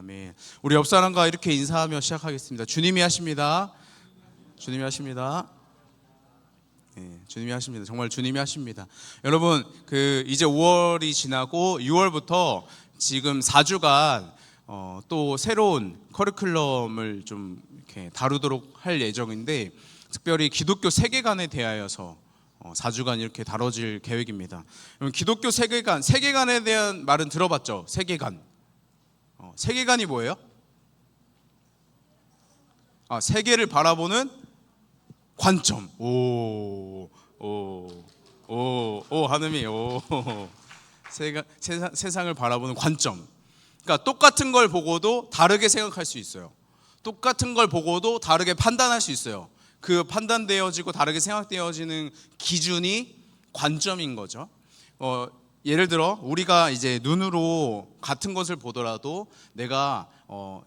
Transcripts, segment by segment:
아멘. 우리 옆 사람과 이렇게 인사하며 시작하겠습니다. 주님이 하십니다. 주님이 하십니다. 네, 주님이 하십니다. 정말 주님이 하십니다. 여러분, 이제 5월이 지나고 6월부터 지금 4주간 또 새로운 커리큘럼을 좀 이렇게 다루도록 할 예정인데, 특별히 기독교 세계관에 대하여서 4주간 이렇게 다뤄질 계획입니다. 여러분, 기독교 세계관에 대한 말은 들어봤죠? 세계관. 세계관이 뭐예요? 세계를 바라보는 관점. 하느님, 세상을 바라보는 관점. 그러니까 똑같은 걸 보고도 다르게 생각할 수 있어요. 똑같은 걸 보고도 다르게 판단할 수 있어요. 그 판단되어지고 다르게 생각되어지는 기준이 관점인 거죠. 예를 들어 우리가 이제 눈으로 같은 것을 보더라도 내가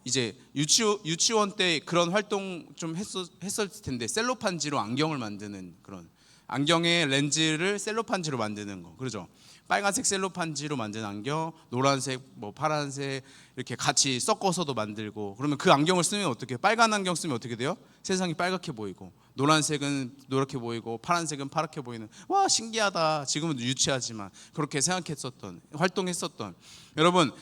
이제 유치원 때 그런 활동 좀 했을 텐데, 셀로판지로 안경을 만드는, 그런 안경의 렌즈를 셀로판지로 만드는 거, 그러죠? 빨간색 셀로판지로 만든 안경, 노란색, 파란색 이렇게 같이 섞어서도 만들고. 그러면 그 안경을 쓰면 어떻게? 빨간 안경 쓰면 어떻게 돼요? 세상이 빨갛게 보이고, 노란색은 노랗게 보이고, 파란색은 파랗게 보이는. 와, 신기하다. 지금은 유치하지만 그렇게 활동했었던. 여러분,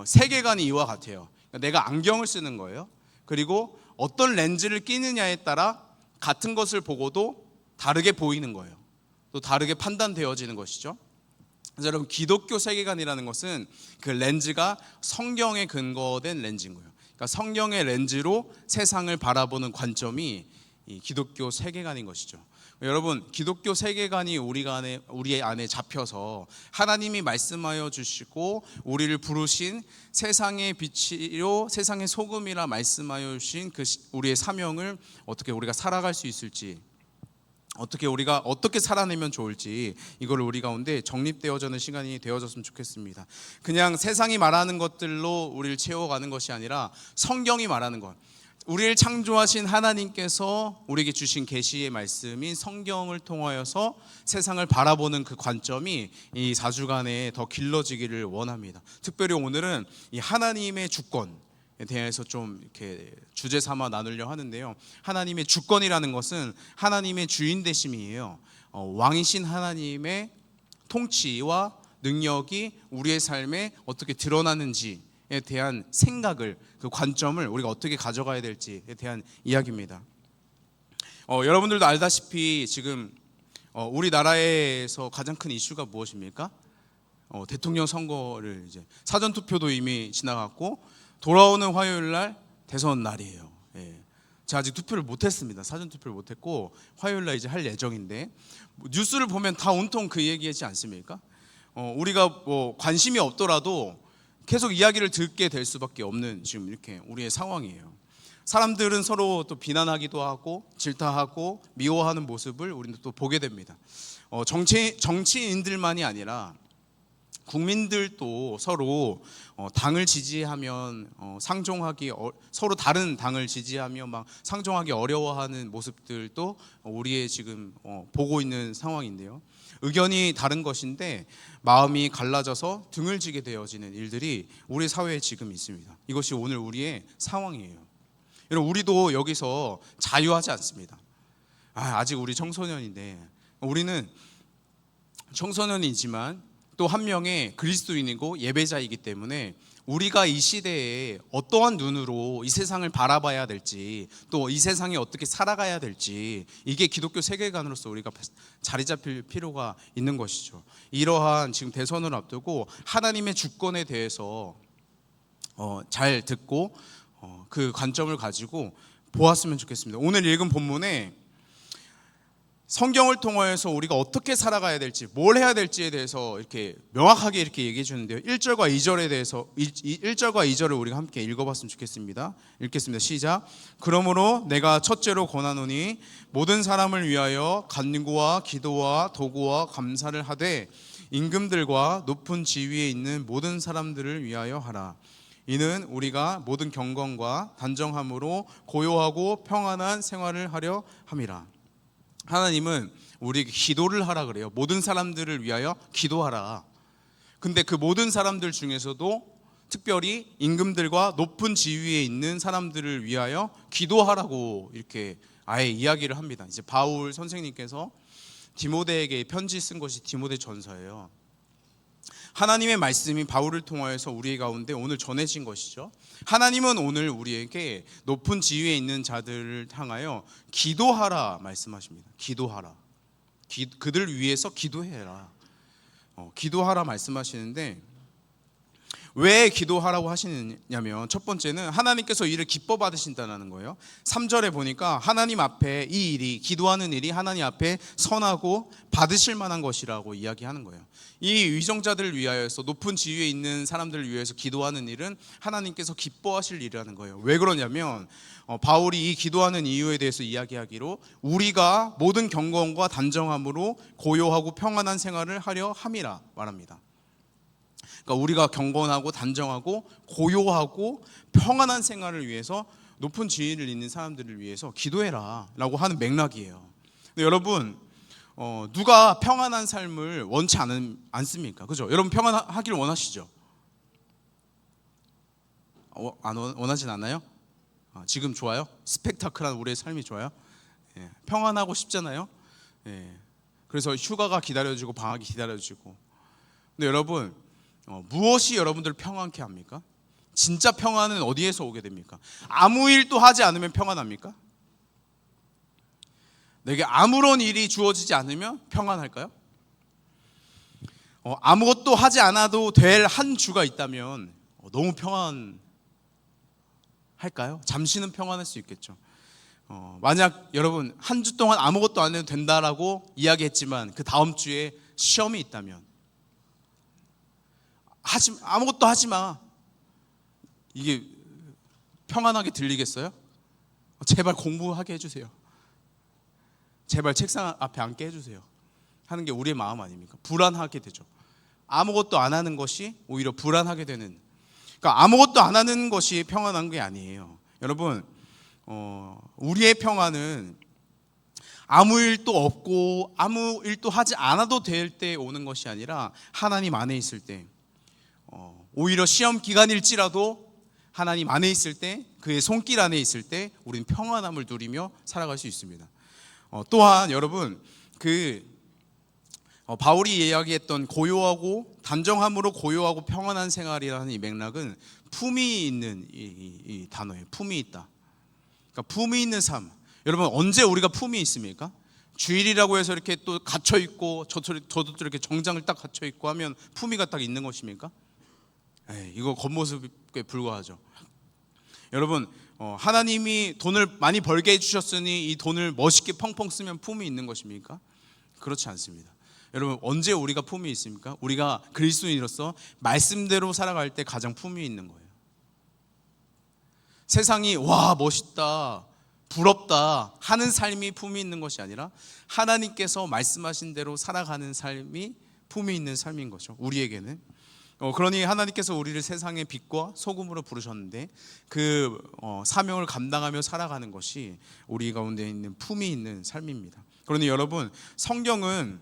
세계관이 이와 같아요. 내가 안경을 쓰는 거예요. 그리고 어떤 렌즈를 끼느냐에 따라 같은 것을 보고도 다르게 보이는 거예요. 또 다르게 판단되어지는 것이죠. 그래서 여러분, 기독교 세계관이라는 것은 그 렌즈가 성경에 근거된 렌즈인 거예요. 그러니까 성경의 렌즈로 세상을 바라보는 관점이 이 기독교 세계관인 것이죠. 여러분, 기독교 세계관이 우리 안에 잡혀서 하나님이 말씀하여 주시고 우리를 부르신 세상의 빛이요 세상의 소금이라 말씀하여 주신 그 우리의 사명을 어떻게 우리가 살아갈 수 있을지, 우리가 어떻게 살아내면 좋을지, 이걸 우리 가운데 정립되어지는 시간이 되어졌으면 좋겠습니다. 그냥 세상이 말하는 것들로 우리를 채워가는 것이 아니라 성경이 말하는 것, 우리를 창조하신 하나님께서 우리에게 주신 계시의 말씀인 성경을 통하여서 세상을 바라보는 그 관점이 이 4주간에 더 길러지기를 원합니다. 특별히 오늘은 이 하나님의 주권에 대해서 좀 이렇게 주제 삼아 나누려 하는데요. 하나님의 주권이라는 것은 하나님의 주인 되심이에요. 왕이신 하나님의 통치와 능력이 우리의 삶에 어떻게 드러나는지에 대한 생각을, 그 관점을 우리가 어떻게 가져가야 될지에 대한 이야기입니다. 여러분들도 알다시피 지금 우리나라에서 가장 큰 이슈가 무엇입니까? 대통령 선거를 이제 사전투표도 이미 지나갔고, 돌아오는 화요일 날 대선 날이에요. 제가 아직 투표를 못했습니다. 사전투표를 못했고 화요일 날 이제 할 예정인데, 뉴스를 보면 다 온통 그 얘기하지 않습니까? 우리가 관심이 없더라도 계속 이야기를 듣게 될 수밖에 없는 지금 이렇게 우리의 상황이에요. 사람들은 서로 또 비난하기도 하고 질타하고 미워하는 모습을 우리는 또 보게 됩니다. 정치인들만이 아니라 국민들도 서로 당을 지지하면 상종하기, 서로 다른 당을 지지하며 막 상종하기 어려워하는 모습들도 우리의 지금 보고 있는 상황인데요. 의견이 다른 것인데 마음이 갈라져서 등을 지게 되어지는 일들이 우리 사회에 지금 있습니다. 이것이 오늘 우리의 상황이에요. 여러분, 우리도 여기서 자유하지 않습니다. 아직 우리 청소년인데, 우리는 청소년이지만 또 한 명의 그리스도인이고 예배자이기 때문에 우리가 이 시대에 어떠한 눈으로 이 세상을 바라봐야 될지, 또 이 세상에 어떻게 살아가야 될지, 이게 기독교 세계관으로서 우리가 자리 잡힐 필요가 있는 것이죠. 이러한 지금 대선을 앞두고 하나님의 주권에 대해서 잘 듣고 그 관점을 가지고 보았으면 좋겠습니다. 오늘 읽은 본문에 성경을 통하여서 우리가 어떻게 살아가야 될지, 뭘 해야 될지에 대해서 이렇게 명확하게 이렇게 얘기해 주는데요. 1절과 2절에 대해서 1절과 2절을 우리가 함께 읽어봤으면 좋겠습니다. 읽겠습니다. 시작. 그러므로 내가 첫째로 권하노니 모든 사람을 위하여 간구와 기도와 도구와 감사를 하되 임금들과 높은 지위에 있는 모든 사람들을 위하여 하라. 이는 우리가 모든 경건과 단정함으로 고요하고 평안한 생활을 하려 함이라. 하나님은 우리에게 기도를 하라 그래요. 모든 사람들을 위하여 기도하라. 근데 그 모든 사람들 중에서도 특별히 임금들과 높은 지위에 있는 사람들을 위하여 기도하라고 이렇게 아예 이야기를 합니다. 이제 바울 선생님께서 디모데에게 편지 쓴 것이 디모데 전서예요. 하나님의 말씀이 바울을 통하여서 우리 가운데 오늘 전해진 것이죠. 하나님은 오늘 우리에게 높은 지위에 있는 자들을 향하여 기도하라 말씀하십니다. 기도하라. 그들 위해서 기도해라. 기도하라 말씀하시는데, 왜 기도하라고 하시느냐면 첫 번째는 하나님께서 이를 기뻐 받으신다는 거예요. 3절에 보니까 하나님 앞에 이 일이, 기도하는 일이 하나님 앞에 선하고 받으실 만한 것이라고 이야기하는 거예요. 이 위정자들을 위하여서, 높은 지위에 있는 사람들을 위해서 기도하는 일은 하나님께서 기뻐하실 일이라는 거예요. 왜 그러냐면 바울이 이 기도하는 이유에 대해서 이야기하기로 우리가 모든 경건과 단정함으로 고요하고 평안한 생활을 하려 함이라 말합니다. 그러니까 우리가 경건하고 단정하고 고요하고 평안한 생활을 위해서, 높은 지위를 있는 사람들을 위해서 기도해라 라고 하는 맥락이에요. 근데 여러분, 누가 평안한 삶을 원치 않습니까? 그죠? 여러분 평안하기를 원하시죠? 원하진 않아요? 지금 좋아요? 스펙타클한 우리의 삶이 좋아요? 예, 평안하고 싶잖아요. 예, 그래서 휴가가 기다려지고 방학이 기다려지고. 근데 여러분, 무엇이 여러분들을 평안케 합니까? 진짜 평안은 어디에서 오게 됩니까? 아무 일도 하지 않으면 평안합니까? 내게 아무런 일이 주어지지 않으면 평안할까요? 아무것도 하지 않아도 될 한 주가 있다면 너무 평안할까요? 잠시는 평안할 수 있겠죠. 만약 여러분 한 주 동안 아무것도 안 해도 된다라고 이야기했지만 그 다음 주에 시험이 있다면, 아무것도 하지 마, 이게 평안하게 들리겠어요? 제발 공부하게 해주세요. 제발 책상 앞에 앉게 해주세요 하는 게 우리의 마음 아닙니까? 불안하게 되죠. 아무것도 안 하는 것이 오히려 불안하게 되는, 그러니까 아무것도 안 하는 것이 평안한 게 아니에요. 여러분, 우리의 평안은 아무 일도 없고 아무 일도 하지 않아도 될 때 오는 것이 아니라 하나님 안에 있을 때, 오히려 시험 기간일지라도 하나님 안에 있을 때, 그의 손길 안에 있을 때 우리는 평안함을 누리며 살아갈 수 있습니다. 또한 여러분, 바울이 이야기했던 고요하고 단정함으로 고요하고 평안한 생활이라는 이 맥락은 품이 있는 이 단어예요. 품이 있다. 그러니까 품이 있는 삶. 여러분, 언제 우리가 품이 있습니까? 주일이라고 해서 이렇게 또 갇혀 있고 저도 또 이렇게 정장을 딱 갇혀 있고 하면 품위가 딱 있는 것입니까? 이거 겉모습에 불과하죠. 여러분, 하나님이 돈을 많이 벌게 해주셨으니 이 돈을 멋있게 펑펑 쓰면 품이 있는 것입니까? 그렇지 않습니다. 여러분, 언제 우리가 품이 있습니까? 우리가 그리스도인으로서 말씀대로 살아갈 때 가장 품이 있는 거예요. 세상이 와 멋있다, 부럽다 하는 삶이 품이 있는 것이 아니라 하나님께서 말씀하신 대로 살아가는 삶이 품이 있는 삶인 거죠, 우리에게는. 그러니 하나님께서 우리를 세상의 빛과 소금으로 부르셨는데 그 사명을 감당하며 살아가는 것이 우리 가운데 있는 품이 있는 삶입니다. 그러니 여러분, 성경은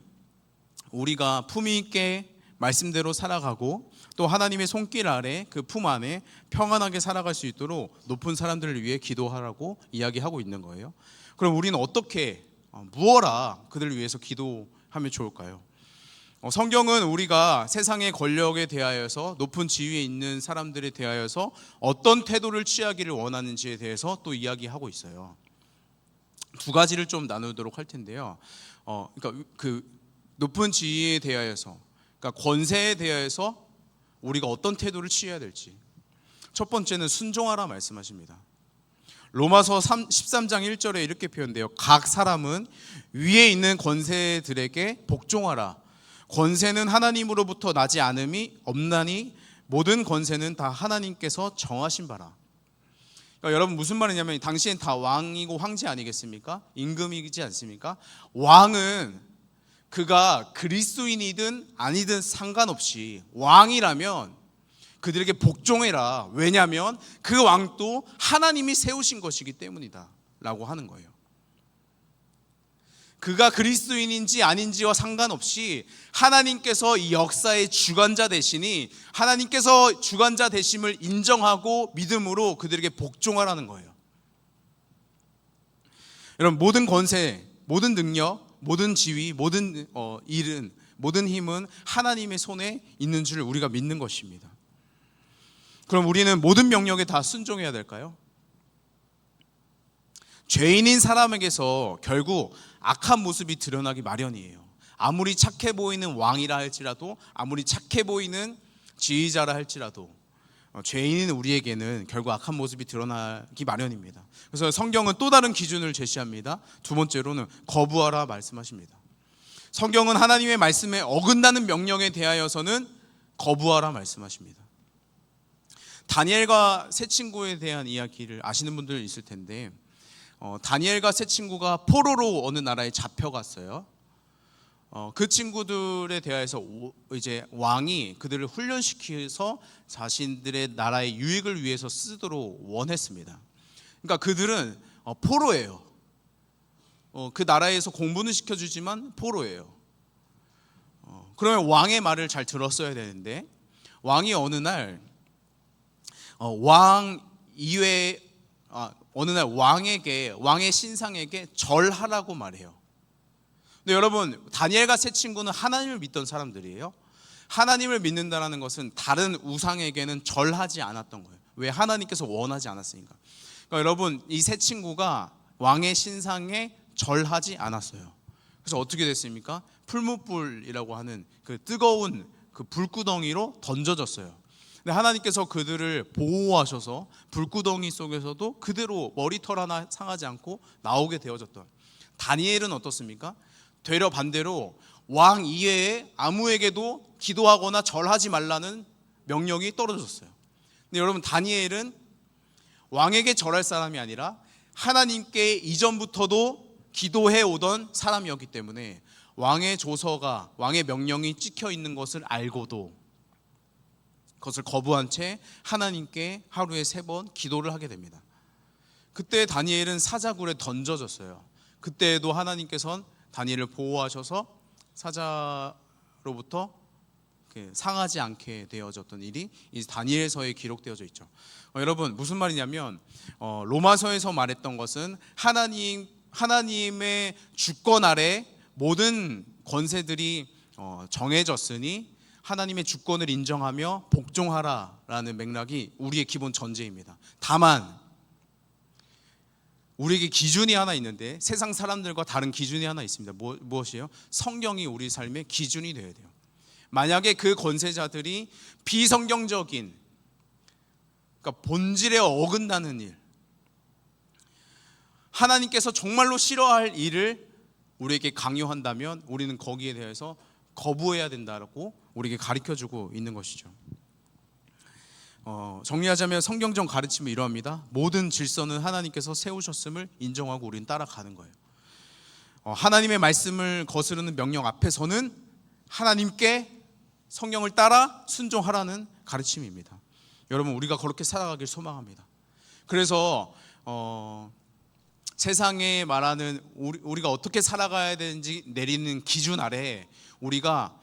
우리가 품위 있게 말씀대로 살아가고 또 하나님의 손길 아래, 그 품 안에 평안하게 살아갈 수 있도록 높은 사람들을 위해 기도하라고 이야기하고 있는 거예요. 그럼 우리는 어떻게, 무엇라 그들을 위해서 기도하면 좋을까요? 성경은 우리가 세상의 권력에 대하여서, 높은 지위에 있는 사람들에 대하여서 어떤 태도를 취하기를 원하는지에 대해서 또 이야기하고 있어요. 두 가지를 좀 나누도록 할 텐데요. 그러니까 그 높은 지위에 대하여서, 그러니까 권세에 대하여서 우리가 어떤 태도를 취해야 될지. 첫 번째는 순종하라 말씀하십니다. 로마서 13장 1절에 이렇게 표현돼요. 각 사람은 위에 있는 권세들에게 복종하라. 권세는 하나님으로부터 나지 않음이 없나니 모든 권세는 다 하나님께서 정하신 바라. 그러니까 여러분, 무슨 말이냐면 당시엔 다 왕이고 황제 아니겠습니까? 임금이지 않습니까? 왕은 그가 그리스도인이든 아니든 상관없이 왕이라면 그들에게 복종해라. 왜냐하면 그 왕도 하나님이 세우신 것이기 때문이다 라고 하는 거예요. 그가 그리스도인인지 아닌지와 상관없이 하나님께서 이 역사의 주관자 되시니 하나님께서 주관자 되심을 인정하고 믿음으로 그들에게 복종하라는 거예요. 여러분, 모든 권세, 모든 능력, 모든 지위, 모든 일은, 모든 힘은 하나님의 손에 있는 줄 우리가 믿는 것입니다. 그럼 우리는 모든 명령에 다 순종해야 될까요? 죄인인 사람에게서 결국 악한 모습이 드러나기 마련이에요. 아무리 착해 보이는 왕이라 할지라도, 아무리 착해 보이는 지휘자라 할지라도 죄인인 우리에게는 결국 악한 모습이 드러나기 마련입니다. 그래서 성경은 또 다른 기준을 제시합니다. 두 번째로는 거부하라 말씀하십니다. 성경은 하나님의 말씀에 어긋나는 명령에 대하여서는 거부하라 말씀하십니다. 다니엘과 세 친구에 대한 이야기를 아시는 분들 있을 텐데, 다니엘과 세 친구가 포로로 어느 나라에 잡혀갔어요. 그 친구들에 대해서 이제 왕이 그들을 훈련시켜서 자신들의 나라의 유익을 위해서 쓰도록 원했습니다. 그러니까 그들은 포로예요. 그 나라에서 공부는 시켜주지만 포로예요. 그러면 왕의 말을 잘 들었어야 되는데, 왕이 어느 날 왕의 신상에게 절하라고 말해요. 근데 여러분, 다니엘과 세 친구는 하나님을 믿던 사람들이에요. 하나님을 믿는다는 것은 다른 우상에게는 절하지 않았던 거예요. 왜? 하나님께서 원하지 않았으니까. 그러니까 여러분, 이 세 친구가 왕의 신상에 절하지 않았어요. 그래서 어떻게 됐습니까? 풀무불이라고 하는 그 뜨거운 그 불구덩이로 던져졌어요. 근데 하나님께서 그들을 보호하셔서 불구덩이 속에서도 그대로 머리털 하나 상하지 않고 나오게 되어졌던 다니엘은 어떻습니까? 되려 반대로 왕 이외에 아무에게도 기도하거나 절하지 말라는 명령이 떨어졌어요. 근데 여러분, 다니엘은 왕에게 절할 사람이 아니라 하나님께 이전부터도 기도해 오던 사람이었기 때문에 왕의 조서가, 왕의 명령이 찍혀 있는 것을 알고도 그것을 거부한 채 하나님께 하루에 3번 기도를 하게 됩니다. 그때 다니엘은 사자굴에 던져졌어요. 그때에도 하나님께서는 다니엘을 보호하셔서 사자로부터 상하지 않게 되어졌던 일이 이 다니엘서에 기록되어져 있죠. 여러분, 무슨 말이냐면 로마서에서 말했던 것은 하나님의 주권 아래 모든 권세들이 정해졌으니 하나님의 주권을 인정하며 복종하라라는 맥락이 우리의 기본 전제입니다. 다만 우리에게 기준이 하나 있는데, 세상 사람들과 다른 기준이 하나 있습니다. 무엇이에요? 성경이 우리 삶의 기준이 되어야 돼요. 만약에 그 권세자들이 비성경적인, 그러니까 본질에 어긋나는 일, 하나님께서 정말로 싫어할 일을 우리에게 강요한다면 우리는 거기에 대해서 거부해야 된다고 우리에게 가르쳐주고 있는 것이죠. 정리하자면 성경적 가르침은 이러합니다. 모든 질서는 하나님께서 세우셨음을 인정하고 우리는 따라가는 거예요. 하나님의 말씀을 거스르는 명령 앞에서는 하나님께 성령을 따라 순종하라는 가르침입니다. 여러분, 우리가 그렇게 살아가길 소망합니다. 그래서 세상에 말하는 우리가 어떻게 살아가야 되는지 내리는 기준 아래 우리가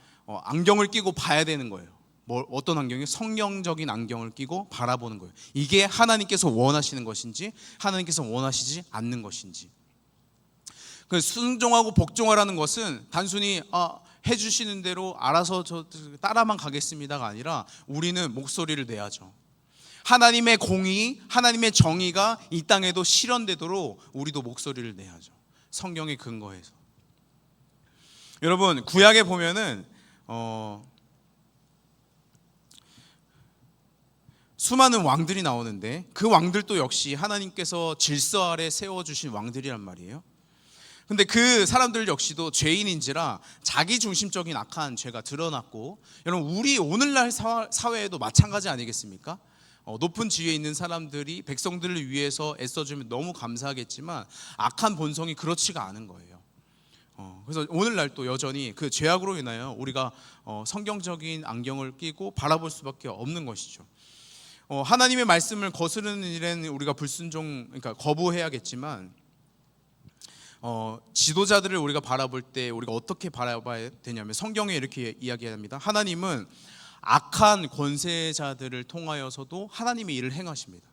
안경을 끼고 봐야 되는 거예요. 어떤 안경이요? 성령적인 안경을 끼고 바라보는 거예요. 이게 하나님께서 원하시는 것인지 하나님께서 원하시지 않는 것인지. 순종하고 복종하라는 것은 단순히 해주시는 대로 알아서 저 따라만 가겠습니다가 아니라 우리는 목소리를 내야죠. 하나님의 공의, 하나님의 정의가 이 땅에도 실현되도록 우리도 목소리를 내야죠. 성경의 근거에서. 여러분, 구약에 보면은 수많은 왕들이 나오는데 그 왕들도 역시 하나님께서 질서 아래 세워주신 왕들이란 말이에요. 근데 그 사람들 역시도 죄인인지라 자기 중심적인 악한 죄가 드러났고, 여러분, 우리 오늘날 사회에도 마찬가지 아니겠습니까? 높은 지위에 있는 사람들이 백성들을 위해서 애써주면 너무 감사하겠지만 악한 본성이 그렇지가 않은 거예요. 그래서 오늘날 또 여전히 그 죄악으로 인하여 우리가 성경적인 안경을 끼고 바라볼 수밖에 없는 것이죠. 하나님의 말씀을 거스르는 일에는 우리가 그러니까 거부해야겠지만 지도자들을 우리가 바라볼 때 우리가 어떻게 바라봐야 되냐면 성경에 이렇게 이야기합니다. 하나님은 악한 권세자들을 통하여서도 하나님의 일을 행하십니다.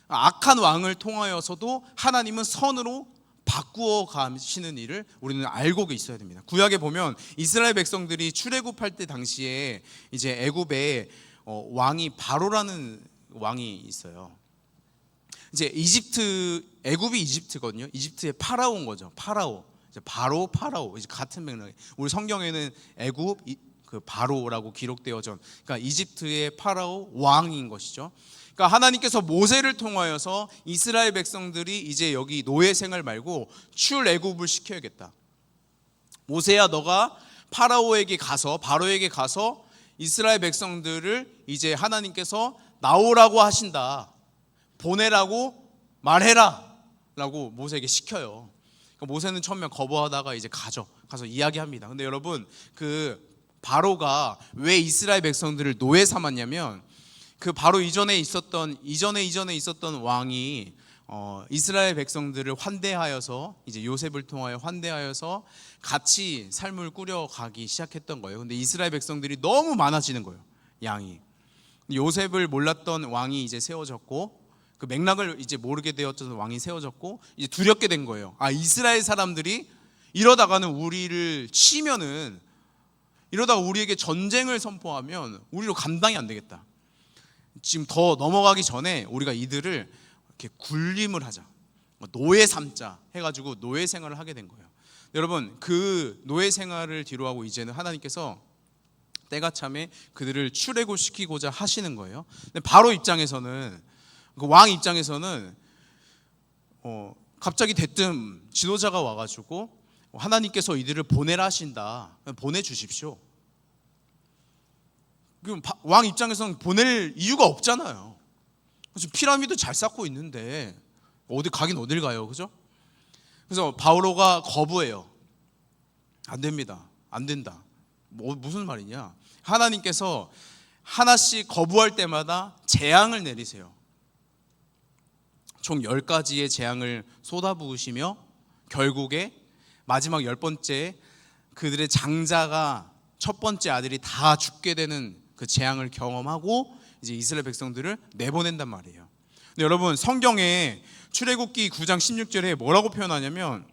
악한 왕을 통하여서도 하나님은 선으로 바꾸어 가시는 일을 우리는 알고 있어야 됩니다. 구약에 보면 이스라엘 백성들이 출애굽할 때 당시에 이제 애굽에 왕이 바로라는 왕이 있어요. 이제 애굽이 이집트거든요. 이집트의 파라오인 거죠. 파라오. 이제 파라오. 이제 같은 맥락. 우리 성경에는 애굽 그 바로라고 기록되어져. 그러니까 이집트의 파라오 왕인 것이죠. 그러니까 하나님께서 모세를 통하여서 이스라엘 백성들이 이제 여기 노예 생활 말고 출애굽을 시켜야겠다. 모세야, 너가 파라오에게 가서 바로에게 가서 이스라엘 백성들을 이제 하나님께서 나오라고 하신다. 보내라고 말해라 라고 모세에게 시켜요. 그러니까 모세는 처음에 거부하다가 이제 가서 이야기합니다. 근데 여러분, 그 바로가 왜 이스라엘 백성들을 노예 삼았냐면 그 바로 이전에 있었던 왕이 이스라엘 백성들을 환대하여서 이제 요셉을 통하여 환대하여서 같이 삶을 꾸려가기 시작했던 거예요. 근데 이스라엘 백성들이 너무 많아지는 거예요, 양이. 요셉을 몰랐던 왕이 이제 세워졌고 그 맥락을 이제 모르게 되었던 왕이 세워졌고 이제 두렵게 된 거예요. 이스라엘 사람들이 이러다가는 우리를 치면은, 이러다가 우리에게 전쟁을 선포하면 우리로 감당이 안 되겠다. 지금 더 넘어가기 전에 우리가 이들을 이렇게 굴림을 하자, 노예 삼자 해가지고 노예 생활을 하게 된 거예요. 여러분, 그 노예 생활을 뒤로하고 이제는 하나님께서 때가 참에 그들을 출애굽시키고자 하시는 거예요. 근데 바로 입장에서는, 그 왕 입장에서는 갑자기 대뜸 지도자가 와가지고 하나님께서 이들을 보내라 하신다, 보내주십시오. 그럼 왕 입장에서는 보낼 이유가 없잖아요. 지금 피라미드 잘 쌓고 있는데 어디 가긴 어딜 가요, 그죠? 그래서 바오로가 거부해요. 안 됩니다, 안 된다. 무슨 말이냐? 하나님께서 하나씩 거부할 때마다 재앙을 내리세요. 총 10가지의 재앙을 쏟아부으시며 결국에 마지막 10번째 그들의 장자가, 첫 번째 아들이 다 죽게 되는 그 재앙을 경험하고 이제 이스라엘 백성들을 내보낸단 말이에요. 근데 여러분, 성경에 출애굽기 9장 16절에 뭐라고 표현하냐면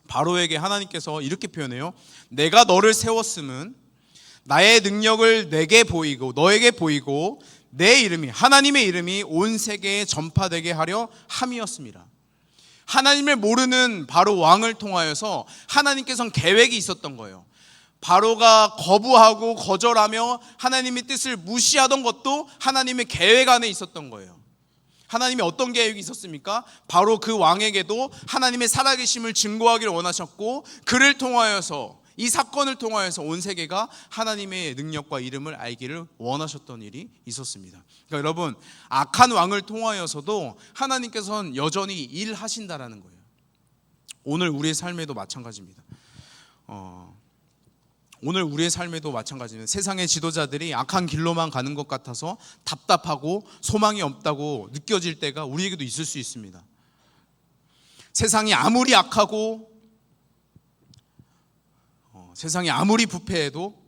바로에게 하나님께서 이렇게 표현해요. 내가 너를 세웠음은 나의 능력을 내게 보이고 너에게 보이고 내 이름이, 하나님의 이름이 온 세계에 전파되게 하려 함이었습니다. 하나님을 모르는 바로 왕을 통하여서 하나님께서는 계획이 있었던 거예요. 바로가 거부하고 거절하며 하나님의 뜻을 무시하던 것도 하나님의 계획 안에 있었던 거예요. 하나님이 어떤 계획이 있었습니까? 바로 그 왕에게도 하나님의 살아계심을 증거하기를 원하셨고, 그를 통하여서, 이 사건을 통하여서 온 세계가 하나님의 능력과 이름을 알기를 원하셨던 일이 있었습니다. 그러니까 여러분, 악한 왕을 통하여서도 하나님께서는 여전히 일하신다라는 거예요. 오늘 우리의 삶에도 마찬가지입니다. 오늘 우리의 삶에도 마찬가지입니다. 세상의 지도자들이 악한 길로만 가는 것 같아서 답답하고 소망이 없다고 느껴질 때가 우리에게도 있을 수 있습니다. 세상이 아무리 악하고 세상이 아무리 부패해도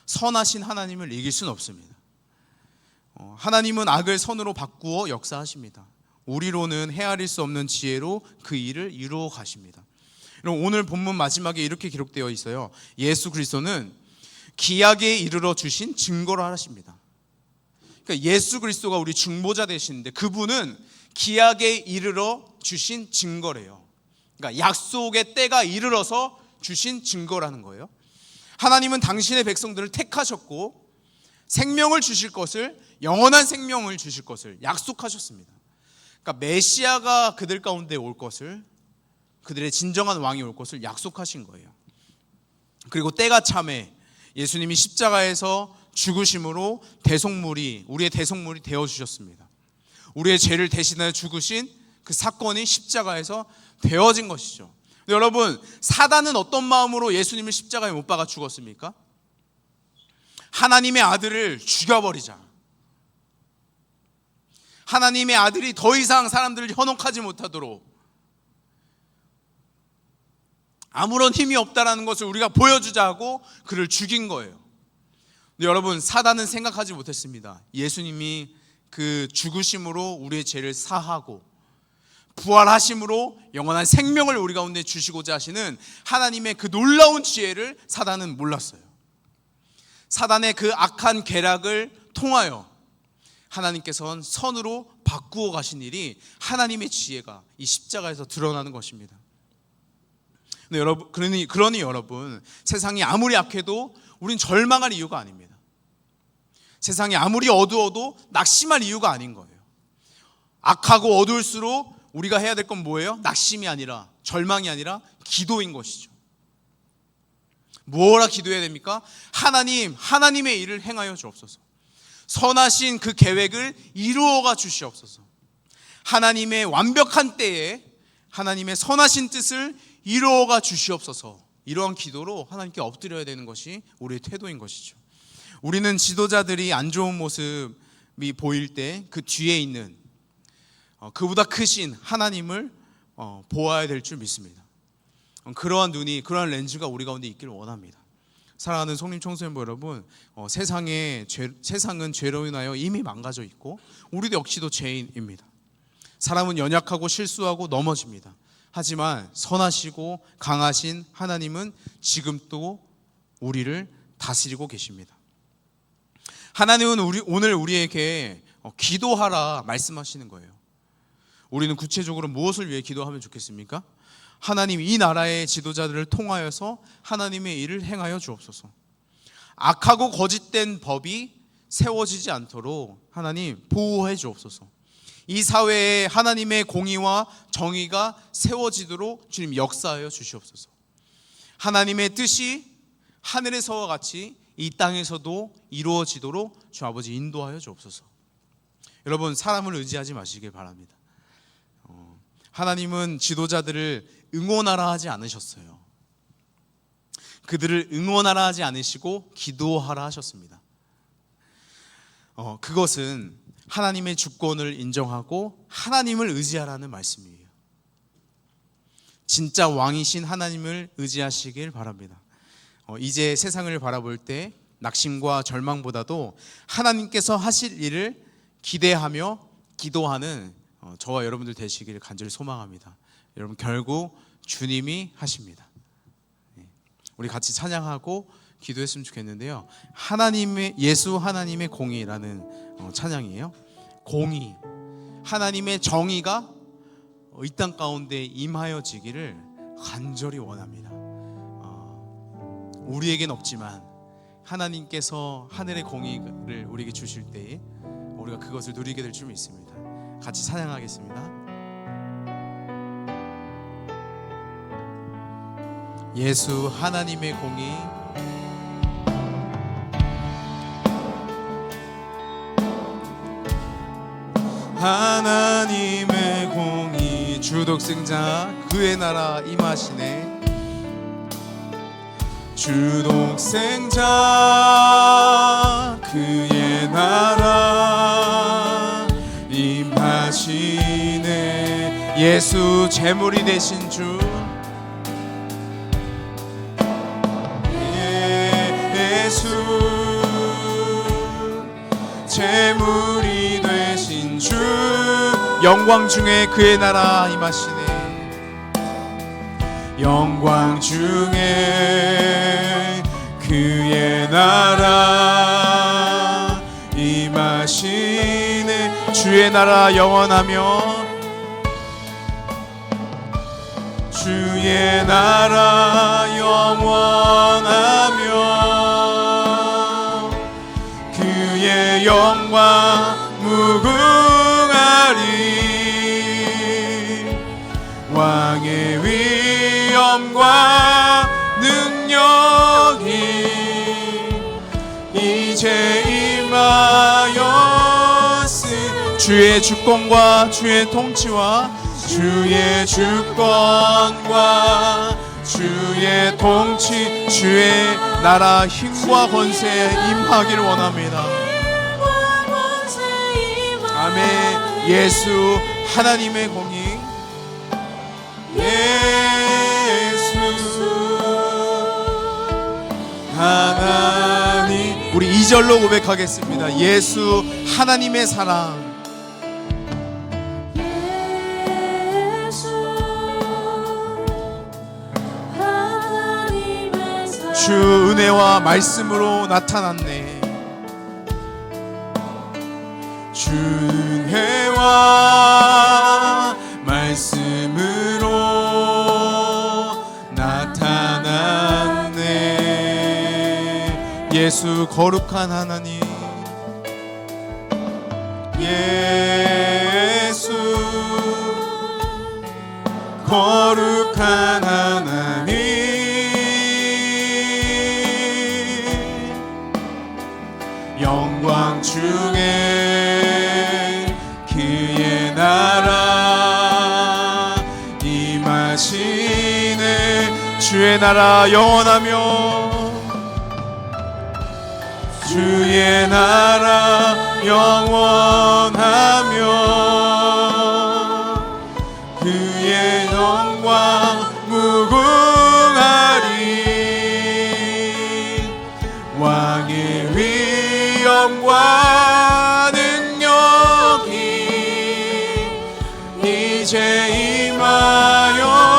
선하신 하나님을 이길 수는 없습니다. 하나님은 악을 선으로 바꾸어 역사하십니다. 우리로는 헤아릴 수 없는 지혜로 그 일을 이루어 가십니다. 여러분, 오늘 본문 마지막에 이렇게 기록되어 있어요. 예수 그리스도는 기약에 이르러 주신 증거를 하십니다. 그러니까 예수 그리스도가 우리 중보자 되시는데 그분은 기약에 이르러 주신 증거래요. 그러니까 약속의 때가 이르러서 주신 증거라는 거예요. 하나님은 당신의 백성들을 택하셨고 생명을 주실 것을, 영원한 생명을 주실 것을 약속하셨습니다. 그러니까 메시아가 그들 가운데 올 것을, 그들의 진정한 왕이 올 것을 약속하신 거예요. 그리고 때가 참에 예수님이 십자가에서 죽으심으로 대속물이, 우리의 대속물이 되어주셨습니다. 우리의 죄를 대신하여 죽으신 그 사건이 십자가에서 되어진 것이죠. 여러분, 사단은 어떤 마음으로 예수님을 십자가에 못 박아 죽었습니까? 하나님의 아들을 죽여버리자, 하나님의 아들이 더 이상 사람들을 현혹하지 못하도록, 아무런 힘이 없다라는 것을 우리가 보여주자 하고 그를 죽인 거예요. 근데 여러분, 사단은 생각하지 못했습니다. 예수님이 그 죽으심으로 우리의 죄를 사하고 부활하심으로 영원한 생명을 우리 가운데 주시고자 하시는 하나님의 그 놀라운 지혜를 사단은 몰랐어요. 사단의 그 악한 계략을 통하여 하나님께서는 선으로 바꾸어 가신 일이 하나님의 지혜가 이 십자가에서 드러나는 것입니다. 근데 여러분, 그러니 여러분, 세상이 아무리 악해도 우린 절망할 이유가 아닙니다. 세상이 아무리 어두워도 낙심할 이유가 아닌 거예요. 악하고 어두울수록 우리가 해야 될 건 뭐예요? 낙심이 아니라, 절망이 아니라 기도인 것이죠. 뭐라 기도해야 됩니까? 하나님, 하나님의 일을 행하여 주옵소서. 선하신 그 계획을 이루어가 주시옵소서. 하나님의 완벽한 때에 하나님의 선하신 뜻을 이루어가 주시옵소서. 이러한 기도로 하나님께 엎드려야 되는 것이 우리의 태도인 것이죠. 우리는 지도자들이 안 좋은 모습이 보일 때 그 뒤에 있는 그보다 크신 하나님을 보아야 될 줄 믿습니다. 그러한 눈이, 그러한 렌즈가 우리 가운데 있기를 원합니다. 사랑하는 성림 청소년부 여러분, 세상은 죄로 인하여 이미 망가져 있고 우리도 역시도 죄인입니다. 사람은 연약하고 실수하고 넘어집니다. 하지만 선하시고 강하신 하나님은 지금도 우리를 다스리고 계십니다. 하나님은 오늘 우리에게 기도하라 말씀하시는 거예요. 우리는 구체적으로 무엇을 위해 기도하면 좋겠습니까? 하나님, 이 나라의 지도자들을 통하여서 하나님의 일을 행하여 주옵소서. 악하고 거짓된 법이 세워지지 않도록 하나님 보호해 주옵소서. 이 사회에 하나님의 공의와 정의가 세워지도록 주님 역사하여 주시옵소서. 하나님의 뜻이 하늘에서와 같이 이 땅에서도 이루어지도록 주 아버지 인도하여 주옵소서. 여러분, 사람을 의지하지 마시길 바랍니다. 하나님은 지도자들을 응원하라 하지 않으셨어요. 그들을 응원하라 하지 않으시고 기도하라 하셨습니다. 그것은 하나님의 주권을 인정하고 하나님을 의지하라는 말씀이에요. 진짜 왕이신 하나님을 의지하시길 바랍니다. 이제 세상을 바라볼 때 낙심과 절망보다도 하나님께서 하실 일을 기대하며 기도하는 저와 여러분들 되시기를 간절히 소망합니다. 여러분, 결국 주님이 하십니다. 우리 같이 찬양하고 기도했으면 좋겠는데요. 예수 하나님의 공의라는 찬양이에요. 공의, 하나님의 정의가 이 땅 가운데 임하여지기를 간절히 원합니다. 우리에겐 없지만 하나님께서 하늘의 공의를 우리에게 주실 때에 우리가 그것을 누리게 될 줄 믿습니다. 같이 찬양하겠습니다. 예수 하나님의 공의, 하나님의 공의, 주독생자 그의 나라 임하시네. 주독생자 그의 나라 임하시네. 예수 제물이 되신 주, 예수 제물이 되신 주, 영광 중에 그의 나라 임하시네. 영광 중에 그의 나라 임하시네. 주의 나라 영원하며, 주의 나라 영원하며 그의 영광 무궁하리. 왕의 위엄과 능력이 이제 임하였으. 주의 주권과 주의 통치와 주의 주권과 주의 통치, 주의 나라 힘과 권세에 임하기를 원합니다. 아멘. 예수 하나님의 공의, 예수 하나님, 우리 2절로 고백하겠습니다. 예수 하나님의 사랑, 주 은혜와 말씀으로 나타났네. 주 은혜와 말씀으로 나타났네. 예수 거룩한 하나님, 예수 거룩한 하나님, 영광 중에 그의 나라 임하시네. 주의 나라 영원하며, 주의 나라 영원하며, 그의 영광 무궁하리. 왕의 위엄과 능력이 이제 임하였으니,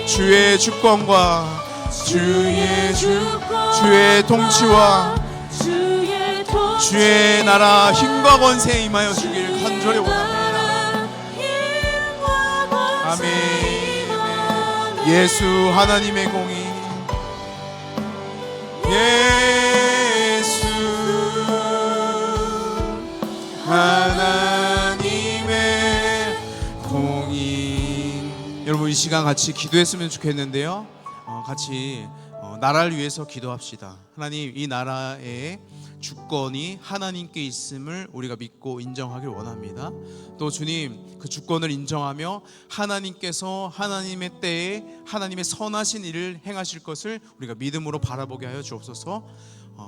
주의 주권과 주의 통치와 주의 나라 힘과 권세에 임하여 주길 간절히 원합니다. 아멘. 예수 하나님의 공의, 예수 하나님의 공의. 여러분, 이 시간 같이 기도했으면 좋겠는데요. 같이 나라를 위해서 기도합시다. 하나님, 이 나라의 주권이 하나님께 있음을 우리가 믿고 인정하길 원합니다. 또 주님, 그 주권을 인정하며 하나님께서 하나님의 때에 하나님의 선하신 일을 행하실 것을 우리가 믿음으로 바라보게 하여 주옵소서.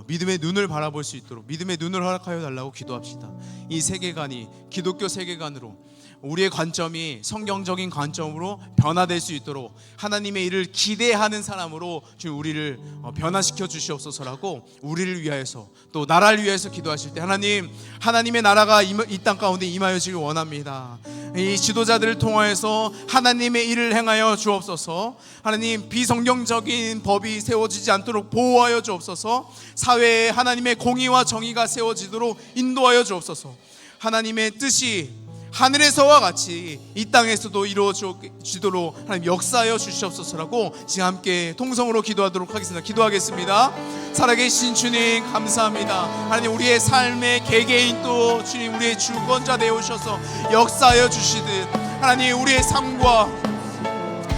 믿음의 눈을 바라볼 수 있도록 믿음의 눈을 허락하여 달라고 기도합시다. 이 세계관이 기독교 세계관으로 우리의 관점이 성경적인 관점으로 변화될 수 있도록 하나님의 일을 기대하는 사람으로 지금 우리를 변화시켜 주시옵소서라고, 우리를 위하여서 또 나라를 위해서 기도하실 때 하나님, 하나님의 나라가 이 땅 가운데 임하여지길 원합니다. 이 지도자들을 통하여서 하나님의 일을 행하여 주옵소서. 하나님, 비성경적인 법이 세워지지 않도록 보호하여 주옵소서. 사회에 하나님의 공의와 정의가 세워지도록 인도하여 주옵소서. 하나님의 뜻이 하늘에서와 같이 이 땅에서도 이루어지도록 하나님 역사하여 주시옵소서라고 지금 함께 통성으로 기도하도록 하겠습니다. 기도하겠습니다. 살아계신 주님, 감사합니다. 하나님, 우리의 삶의 개개인 또 주님, 우리의 주권자 되어오셔서 역사하여 주시듯 하나님, 우리의 삶과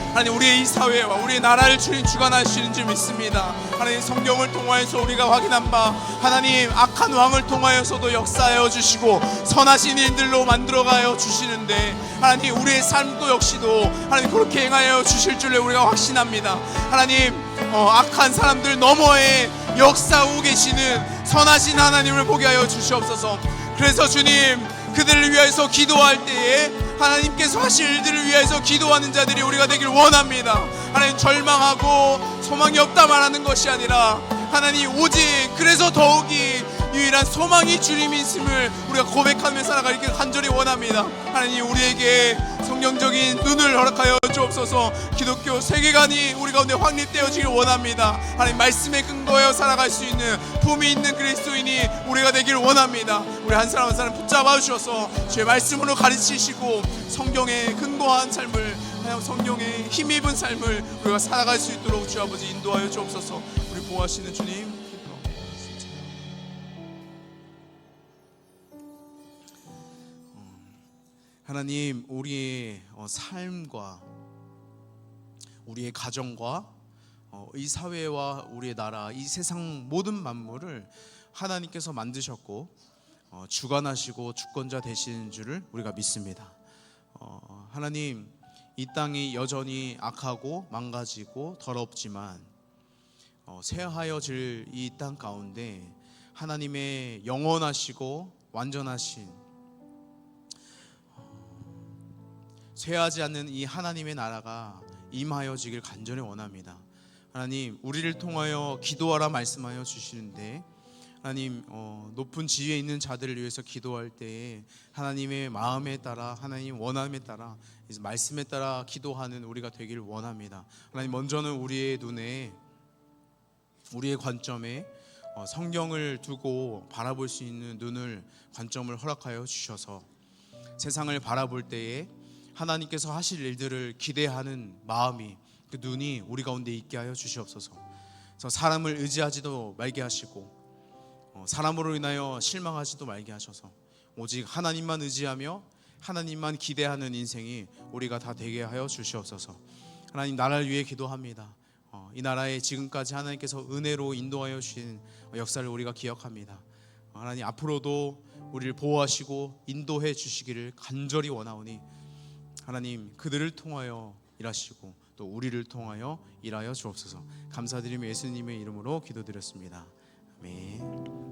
하나님, 우리의 이 사회와 우리의 나라를 주님 주관하시는 줄 믿습니다. 하나님, 성경을 통하여서 우리가 확인한 바 하나님, 악한 왕을 통하여서도 역사하여 주시고 선하신 일들로 만들어가여 주시는데 하나님, 우리의 삶도 역시도 하나님 그렇게 행하여 주실 줄을 우리가 확신합니다. 하나님, 악한 사람들 너머에 역사하고 계시는 선하신 하나님을 보게 하여 주시옵소서. 그래서 주님, 그들을 위해서 기도할 때에 하나님께서 하실 일들을 위해서 기도하는 자들이 우리가 되길 원합니다. 하나님, 절망하고 소망이 없다 말하는 것이 아니라 하나님, 오직 그래서 더욱이 유일한 소망이 주님이 있음을 우리가 고백하며 살아가기를 간절히 원합니다. 하나님, 우리에게 성경적인 눈을 허락하여 주옵소서. 기독교 세계관이 우리 가운데 확립되어지길 원합니다. 하나님, 말씀에 근거하여 살아갈 수 있는 품이 있는 그리스도인이 우리가 되길 원합니다. 우리 한 사람 한 사람 붙잡아 주셔서 주의 말씀으로 가르치시고 성경에 근거한 삶을, 성경에 힘입은 삶을 우리가 살아갈 수 있도록 주 아버지 인도하여 주옵소서. 우리 보호하시는 주님, 하나님, 우리의 삶과 우리의 가정과 이 사회와 우리의 나라, 이 세상 모든 만물을 하나님께서 만드셨고 주관하시고 주권자 되시는 줄을 우리가 믿습니다. 하나님, 이 땅이 여전히 악하고 망가지고 더럽지만 쇠하여질 이 땅 가운데 하나님의 영원하시고 완전하신 쇠하지 않는 이 하나님의 나라가 임하여지길 간절히 원합니다. 하나님 우리를 통하여 기도하라 말씀하여 주시는데 하나님 높은 지위에 있는 자들을 위해서 기도할 때에 하나님의 마음에 따라 하나님 원함에 따라 이제 말씀에 따라 기도하는 우리가 되기를 원합니다. 하나님 먼저는 우리의 눈에 우리의 관점에 성경을 두고 바라볼 수 있는 눈을 관점을 허락하여 주셔서 세상을 바라볼 때에 하나님께서 하실 일들을 기대하는 마음이 그 눈이 우리 가운데 있게 하여 주시옵소서. 그래서 사람을 의지하지도 말게 하시고 사람으로 인하여 실망하지도 말게 하셔서 오직 하나님만 의지하며 하나님만 기대하는 인생이 우리가 다 되게 하여 주시옵소서. 하나님 나라를 위해 기도합니다. 이 나라에 지금까지 하나님께서 은혜로 인도하여 주신 역사를 우리가 기억합니다. 하나님 앞으로도 우리를 보호하시고 인도해 주시기를 간절히 원하오니 하나님 그들을 통하여 일하시고 또 우리를 통하여 일하여 주옵소서. 감사드리며 예수님의 이름으로 기도드렸습니다. 아멘.